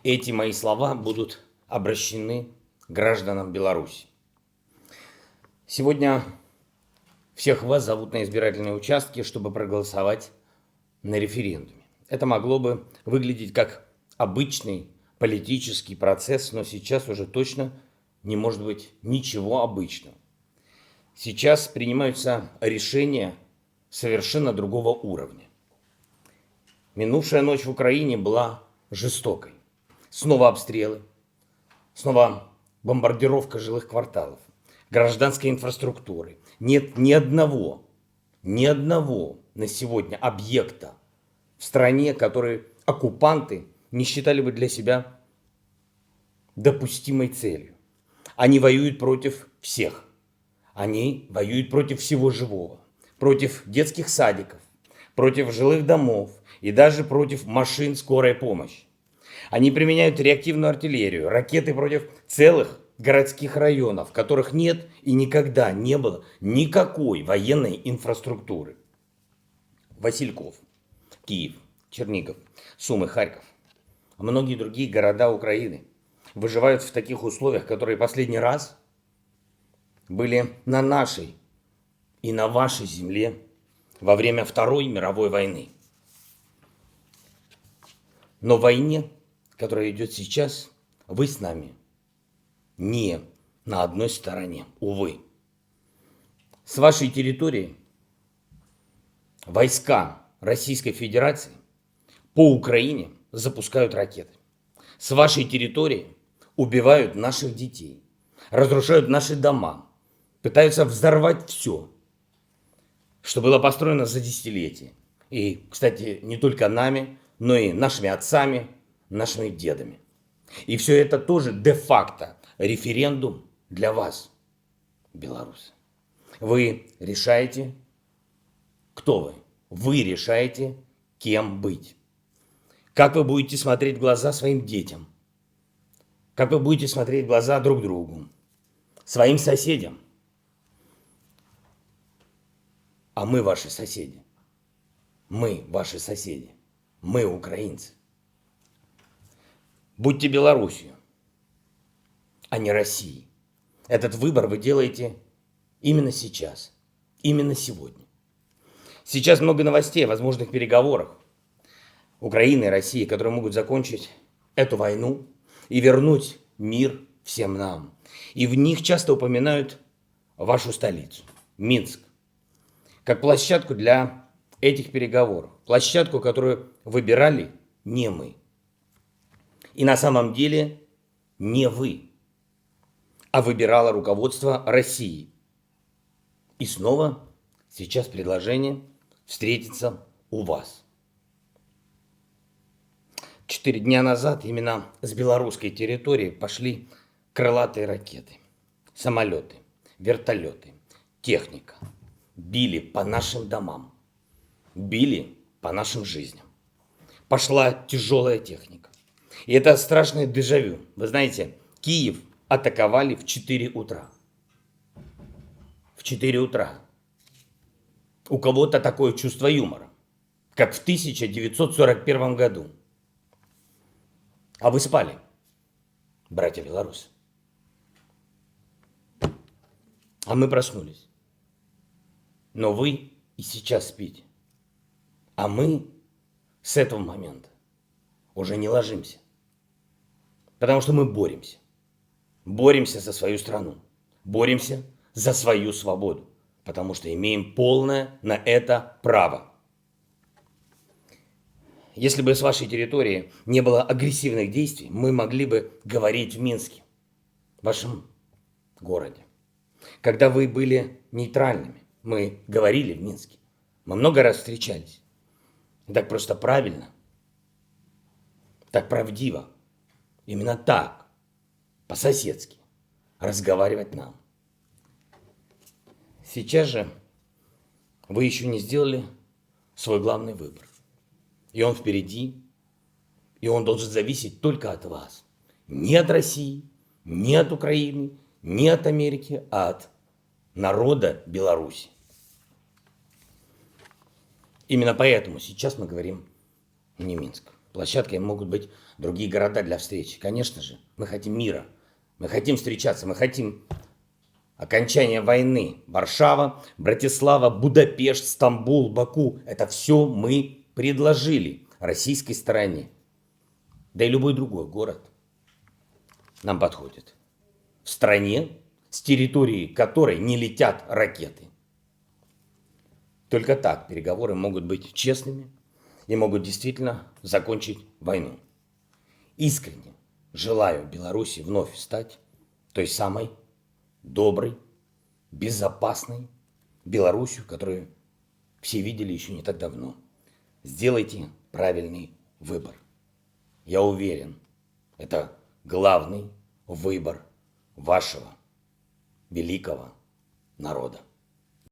Эти мои слова будут обращены к гражданам Беларуси. Сегодня всех вас зовут на избирательные участки, чтобы проголосовать на референдуме. Это могло бы выглядеть как обычный политический процесс, но сейчас уже точно не может быть ничего обычного. Сейчас принимаются решения совершенно другого уровня. Минувшая ночь в Украине была жестокой. Снова обстрелы, снова бомбардировка жилых кварталов, гражданской инфраструктуры. Нет ни одного на сегодня объекта в стране, который оккупанты не считали бы для себя допустимой целью. Они воюют против всех. Они воюют против всего живого, против детских садиков, против жилых домов и даже против машин скорой помощи. Они применяют реактивную артиллерию, ракеты против целых городских районов, в которых нет и никогда не было никакой военной инфраструктуры. Васильков, Киев, Чернигов, Сумы, Харьков, а многие другие города Украины выживают в таких условиях, которые последний раз были на нашей и на вашей земле во время Второй мировой войны. Но в войне, которая идет сейчас, вы с нами не на одной стороне, увы. С вашей территории войска Российской Федерации по Украине запускают ракеты. С вашей территории убивают наших детей, разрушают наши дома, пытаются взорвать все, что было построено за десятилетия. И, кстати, не только нами, но и нашими отцами, нашими дедами. И все это тоже де-факто референдум для вас, белорусы. Вы решаете, кто вы. Вы решаете, кем быть. Как вы будете смотреть в глаза своим детям. Как вы будете смотреть в глаза друг другу. Своим соседям. А мы ваши соседи. Мы ваши соседи. Мы украинцы. Будьте Белоруссию, а не Россией. Этот выбор вы делаете именно сейчас, именно сегодня. Сейчас много новостей о возможных переговорах Украины и России, которые могут закончить эту войну и вернуть мир всем нам. И в них часто упоминают вашу столицу, Минск, как площадку для этих переговоров. Площадку, которую выбирали не мы. И на самом деле не вы, а выбирало руководство России. И снова сейчас предложение встретиться у вас. 4 дня назад именно с белорусской территории пошли крылатые ракеты, самолеты, вертолеты, техника. Били по нашим домам, били по нашим жизням. Пошла тяжелая техника. И это страшное дежавю. Вы знаете, Киев атаковали в 4 утра. В 4 утра. У кого-то такое чувство юмора, как в 1941 году. А вы спали, братья белорусы. А мы проснулись. Но вы и сейчас спите. А мы с этого момента уже не ложимся. Потому что мы боремся. Боремся за свою страну. Боремся за свою свободу. Потому что имеем полное на это право. Если бы с вашей территории не было агрессивных действий, мы могли бы говорить в Минске, в вашем городе. Когда вы были нейтральными, мы говорили в Минске. Мы много раз встречались. Так просто правильно. Так правдиво. Именно так, по-соседски, разговаривать нам. Сейчас же вы еще не сделали свой главный выбор. И он впереди, и он должен зависеть только от вас. Не от России, не от Украины, не от Америки, а от народа Беларуси. Именно поэтому сейчас мы говорим не Минск. площадкой могут быть другие города для встречи. Конечно же, мы хотим мира, мы хотим встречаться, мы хотим окончания войны. Варшава, Братислава, Будапешт, Стамбул, Баку. Это все мы предложили российской стороне. Да и любой другой город нам подходит. В стране, с территории которой не летят ракеты. Только так переговоры могут быть честными и могут действительно закончить войну. Искренне желаю Беларуси вновь стать той самой доброй, безопасной Беларусью, которую все видели еще не так давно. Сделайте правильный выбор. Я уверен, это главный выбор вашего великого народа.